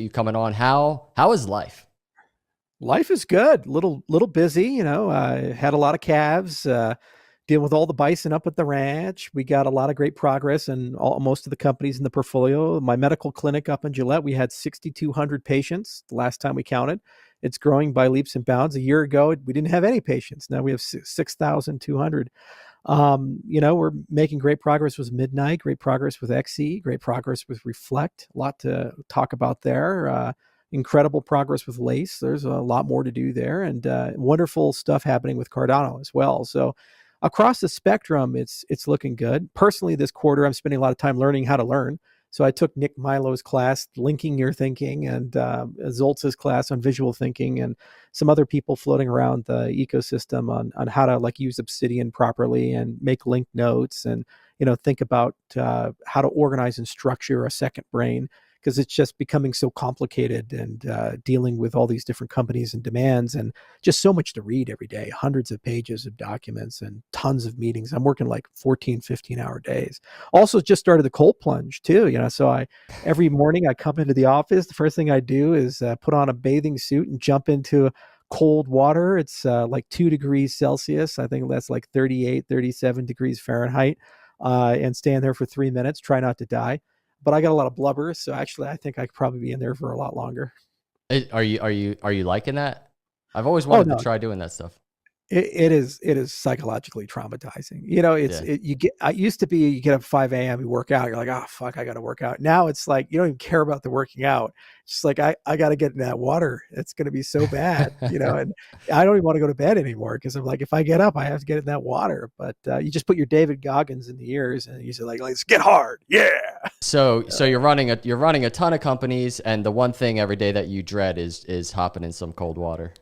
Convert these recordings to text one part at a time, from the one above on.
you coming on. How is life? Life is good. Little busy, I had a lot of calves, dealing with all the bison up at the ranch. We got a lot of great progress in most of the companies in the portfolio. My medical clinic up in Gillette, we had 6,200 patients the last time we counted. It's growing by leaps and bounds. A year ago, we didn't have any patients. Now we have 6,200. We're making great progress with Midnight, great progress with XE, great progress with Reflect. A lot to talk about there. Incredible progress with Lace. There's a lot more to do there, and wonderful stuff happening with Cardano as well. So across the spectrum, it's looking good. Personally, this quarter, I'm spending a lot of time learning how to learn. So I took Nick Milo's class, Linking Your Thinking, and Zoltz's class on visual thinking, and some other people floating around the ecosystem on how to use Obsidian properly and make linked notes, and think about how to organize and structure a second brain, because it's just becoming so complicated, and dealing with all these different companies and demands, and just so much to read every day, hundreds of pages of documents and tons of meetings. I'm working like 14, 15-hour days. Also just started the cold plunge too, so every morning I come into the office, the first thing I do is put on a bathing suit and jump into cold water. It's like 2 degrees Celsius. I think that's like 38, 37 degrees Fahrenheit, and stand there for 3 minutes, try not to die. But I got a lot of blubber, so actually I think I could probably be in there for a lot longer. Are you liking that? I've always Oh wanted to no, try doing that stuff. it is psychologically traumatizing. Yeah. You get, I used to be, you get up 5 a.m., you work out, you're like, oh fuck, I gotta work out. Now it's like you don't even care about the working out. It's just like I gotta get in that water. It's gonna be so bad, and I don't even want to go to bed anymore, because I'm like, if I get up, I have to get in that water. But you just put your David Goggins in the ears and you say like, let's get hard. Yeah. So you're running a ton of companies, and the one thing every day that you dread is hopping in some cold water.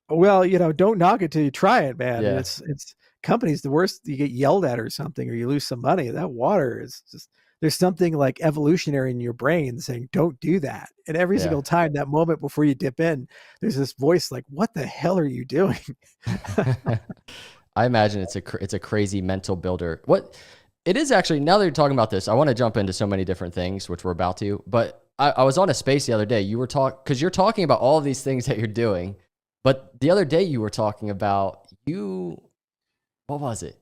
Well, don't knock it till you try it, man. And Yeah. it's companies, the worst, you get yelled at or something, or you lose some money. That water is just, there's something like evolutionary in your brain saying, don't do that. And every Yeah. single time, that moment before you dip in, there's this voice like, what the hell are you doing? I imagine it's a crazy mental builder. What it is actually, now that you're talking about this, I want to jump into so many different things, which we're about to. But I was on a space the other day. You were because you're talking about all of these things that you're doing, but the other day you were talking about what was it?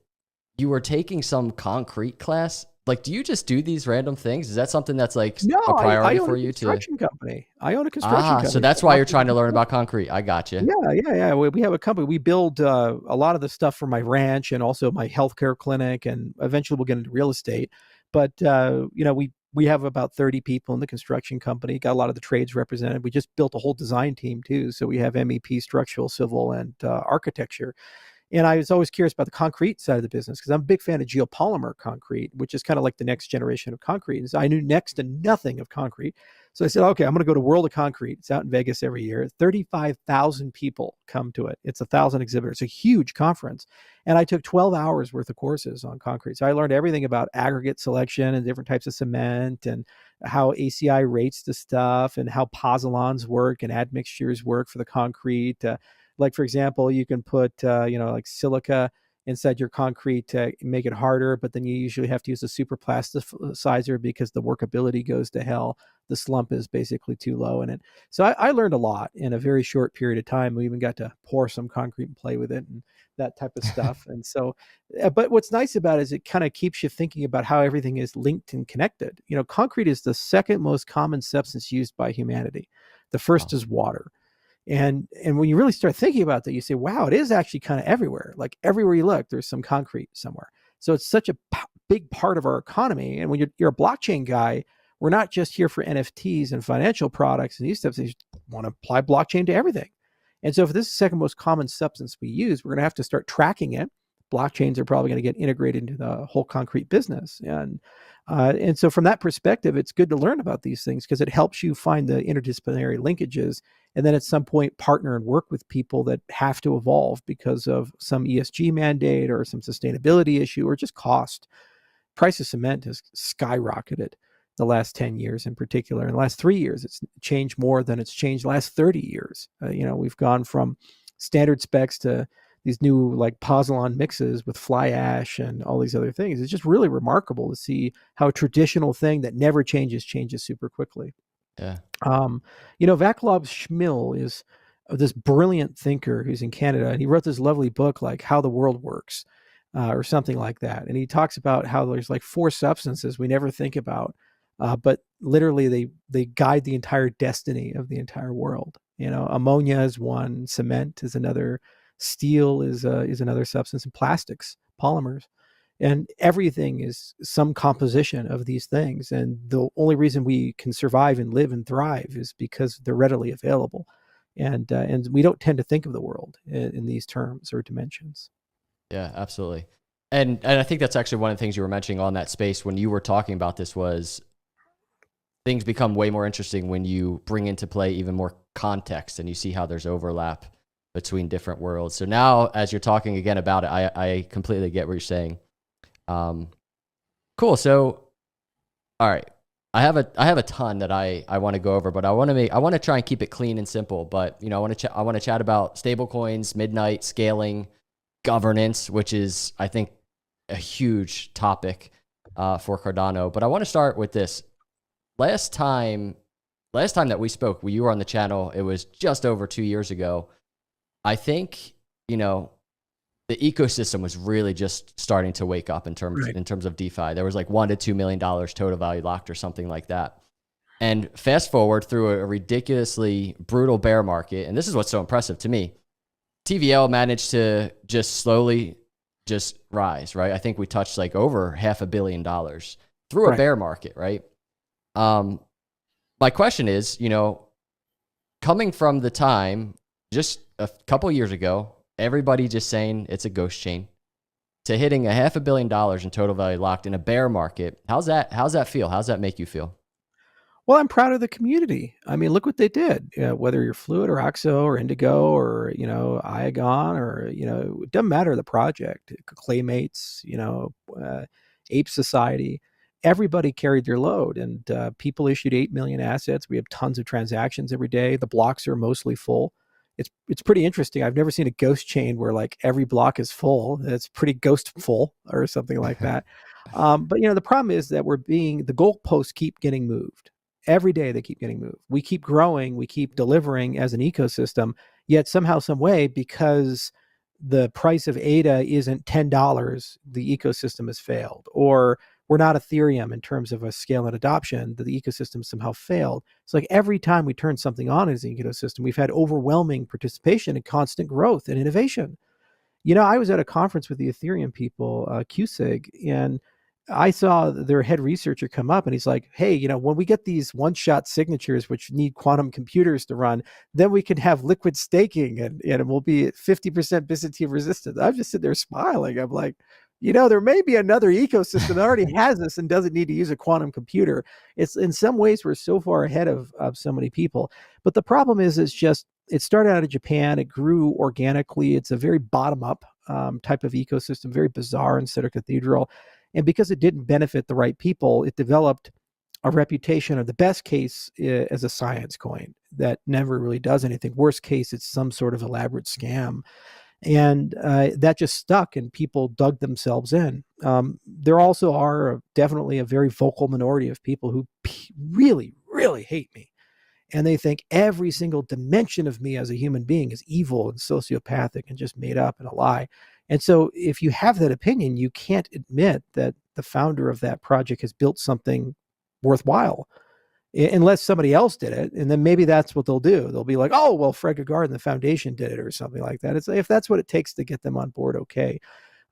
You were taking some concrete class. Like, do you just do these random things? Is that something that's like No, a I priority own a for you to? construction company. I own a construction So company. that's why you're trying to learn about concrete. I got you. Yeah. We have a company. We build a lot of the stuff for my ranch and also my healthcare clinic, and eventually we'll get into real estate. But we have about 30 people in the construction company. Got a lot of the trades represented. We just built a whole design team too. So we have MEP, structural, civil, and architecture. And I was always curious about the concrete side of the business, because I'm a big fan of geopolymer concrete, which is kind of like the next generation of concrete. And so I knew next to nothing of concrete. So I said, okay, I'm going to go to World of Concrete. It's out in Vegas every year. 35,000 people come to it. It's 1,000 exhibitors. It's a huge conference. And I took 12 hours worth of courses on concrete. So I learned everything about aggregate selection and different types of cement, and how ACI rates the stuff, and how pozzolans work and admixtures work for the concrete. Like, for example, you can put like silica inside your concrete to make it harder, but then you usually have to use a super plasticizer because the workability goes to hell. The slump is basically too low in it. So I learned a lot in a very short period of time. We even got to pour some concrete and play with it and that type of stuff. And so, but what's nice about it is it kind of keeps you thinking about how everything is linked and connected. Concrete is the second most common substance used by humanity. The first Wow. is water. And when you really start thinking about that, you say, wow, it is actually kind of everywhere. Like everywhere you look, there's some concrete somewhere. So it's such a big part of our economy. And when you're a blockchain guy, we're not just here for NFTs and financial products and these stuff. You want to apply blockchain to everything. And so if this is the second most common substance we use, we're going to have to start tracking it. Blockchains are probably going to get integrated into the whole concrete business. And so from that perspective, it's good to learn about these things, because it helps you find the interdisciplinary linkages, and then at some point partner and work with people that have to evolve because of some ESG mandate or some sustainability issue or just cost. Price of cement has skyrocketed the last 10 years in particular. In the last 3 years, it's changed more than it's changed the last 30 years. We've gone from standard specs to these new like pozzolan mixes with fly ash and all these other things. It's just really remarkable to see how a traditional thing that never changes super quickly. Yeah. Vaclav Smil is this brilliant thinker who's in Canada, and he wrote this lovely book like How the World Works, or something like that. And he talks about how there's like 4 substances we never think about, but literally they guide the entire destiny of the entire world. Ammonia is one, cement is another, steel is another substance, and plastics, polymers. And everything is some composition of these things. And the only reason we can survive and live and thrive is because they're readily available. And we don't tend to think of the world in these terms or dimensions. Yeah, absolutely. And I think that's actually one of the things you were mentioning on that space when you were talking about this was things become way more interesting when you bring into play even more context and you see how there's overlap between different worlds. So now as you're talking again about it, I completely get what you're saying. Cool. So, all right, I have a ton that I want to go over, but I want to try and keep it clean and simple. But I want to chat about stable coins, midnight scaling, governance, which is I think a huge topic for Cardano. But I want to start with this. Last time that we spoke, you were on the channel. It was just over 2 years ago. I think the ecosystem was really just starting to wake up in terms of DeFi. There was like $1 to $2 million total value locked or something like that. And fast forward through a ridiculously brutal bear market, and this is what's so impressive to me. TVL managed to just slowly just rise, right? I think we touched like over $500 million through a bear market, right? My question is, coming from the time just a couple years ago, everybody just saying it's a ghost chain, to hitting $500 million in total value locked in a bear market. How's that feel? How's that make you feel? Well, I'm proud of the community. I mean, look what they did. Whether you're Fluid or Oxo or Indigo or Iagon or it doesn't matter the project. Claymates, Ape Society, everybody carried their load, and people issued 8 million assets. We have tons of transactions every day. The blocks are mostly full. It's pretty interesting. I've never seen a ghost chain where like every block is full. It's pretty ghostful or something like that. But the problem is that the goalposts keep getting moved. Every day they keep getting moved. We keep growing, we keep delivering as an ecosystem, yet somehow, some way, because the price of ADA isn't $10, the ecosystem has failed. Or we're not Ethereum in terms of a scale and adoption, that the ecosystem somehow failed. It's like every time we turn something on as an ecosystem, we've had overwhelming participation and constant growth and innovation. I was at a conference with the Ethereum people, QSIG, and I saw their head researcher come up and he's like, hey, when we get these one-shot signatures, which need quantum computers to run, then we can have liquid staking and we'll be at 50% Byzantine resistance. I'm just sitting there smiling. I'm like, there may be another ecosystem that already has this and doesn't need to use a quantum computer. It's in some ways we're so far ahead of so many people. But the problem is, it started out of Japan. It grew organically. It's a very bottom-up type of ecosystem, very bizarre instead of cathedral. And because it didn't benefit the right people, it developed a reputation of the best case as a science coin that never really does anything. Worst case, it's some sort of elaborate scam. And that just stuck and people dug themselves in. There also are definitely a very vocal minority of people who really, really hate me. And they think every single dimension of me as a human being is evil and sociopathic and just made up and a lie. And so if you have that opinion, you can't admit that the founder of that project has built something worthwhile, unless somebody else did it. And then maybe that's what they'll do. They'll be like, oh, well, Fred Gagard and the foundation did it or something like that. It's if that's what it takes to get them on board, okay.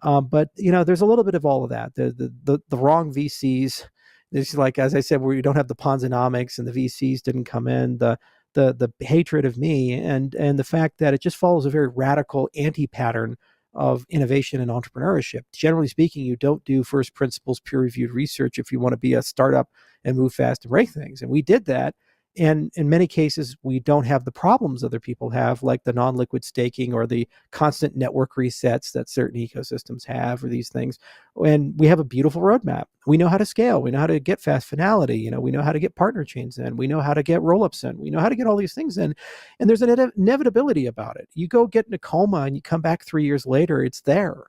But there's a little bit of all of that. The wrong VCs. It's like, as I said, we don't have the Ponzonomics and the VCs didn't come in, the hatred of me and the fact that it just follows a very radical anti-pattern of innovation and entrepreneurship. Generally speaking, you don't do first principles peer-reviewed research if you want to be a startup and move fast and break things. And we did that. And in many cases, we don't have the problems other people have, like the non-liquid staking or the constant network resets that certain ecosystems have, or these things. And we have a beautiful roadmap. We know how to scale. We know how to get fast finality. We know how to get partner chains in. We know how to get rollups in. We know how to get all these things in. And there's an inevitability about it. You go get in a coma and you come back 3 years later, it's there.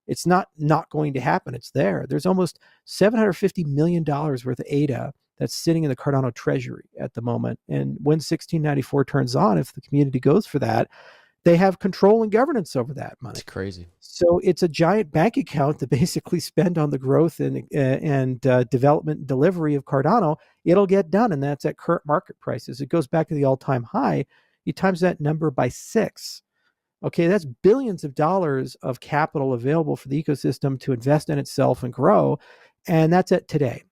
It's not going to happen. It's there. There's almost $750 million worth of ADA that's sitting in the Cardano treasury at the moment. And when 1694 turns on, if the community goes for that, they have control and governance over that money. It's crazy. So it's a giant bank account to basically spend on the growth and development and delivery of Cardano. It'll get done, and that's at current market prices. It goes back to the all-time high. You times that number by 6. Okay, that's billions of dollars of capital available for the ecosystem to invest in itself and grow, and that's at today.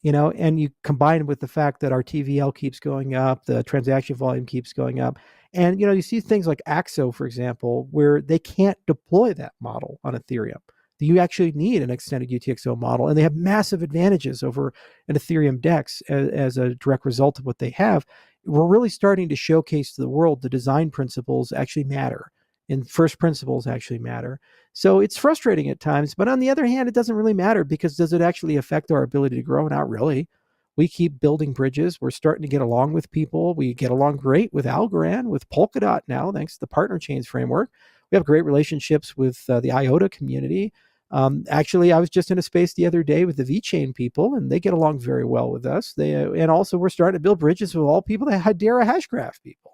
And you combine it with the fact that our TVL keeps going up, the transaction volume keeps going up. And, you see things like Axo, for example, where they can't deploy that model on Ethereum. You actually need an extended UTXO model, and they have massive advantages over an Ethereum DEX as a direct result of what they have. We're really starting to showcase to the world the design principles actually matter, and first principles actually matter. So it's frustrating at times, but on the other hand, it doesn't really matter, because does it actually affect our ability to grow? Not really. We keep building bridges. We're starting to get along with people. We get along great with Algorand, with Polkadot now, thanks to the partner chains framework. We have great relationships with the IOTA community. Actually, I was just in a space the other day with the VeChain people, and they get along very well with us. And also we're starting to build bridges with all people, the Hedera Hashgraph people.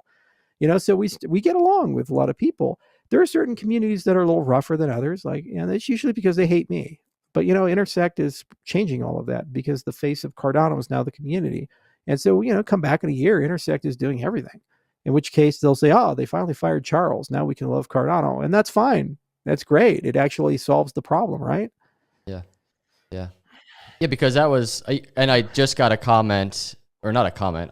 So we get along with a lot of people. There are certain communities that are a little rougher than others, it's usually because they hate me. But, Intersect is changing all of that, because the face of Cardano is now the community. And so, come back in a year, Intersect is doing everything, in which case they'll say, oh, they finally fired Charles. Now we can love Cardano. And that's fine. That's great. It actually solves the problem, right? Yeah. Yeah. Yeah, because and I just got a comment, or not a comment.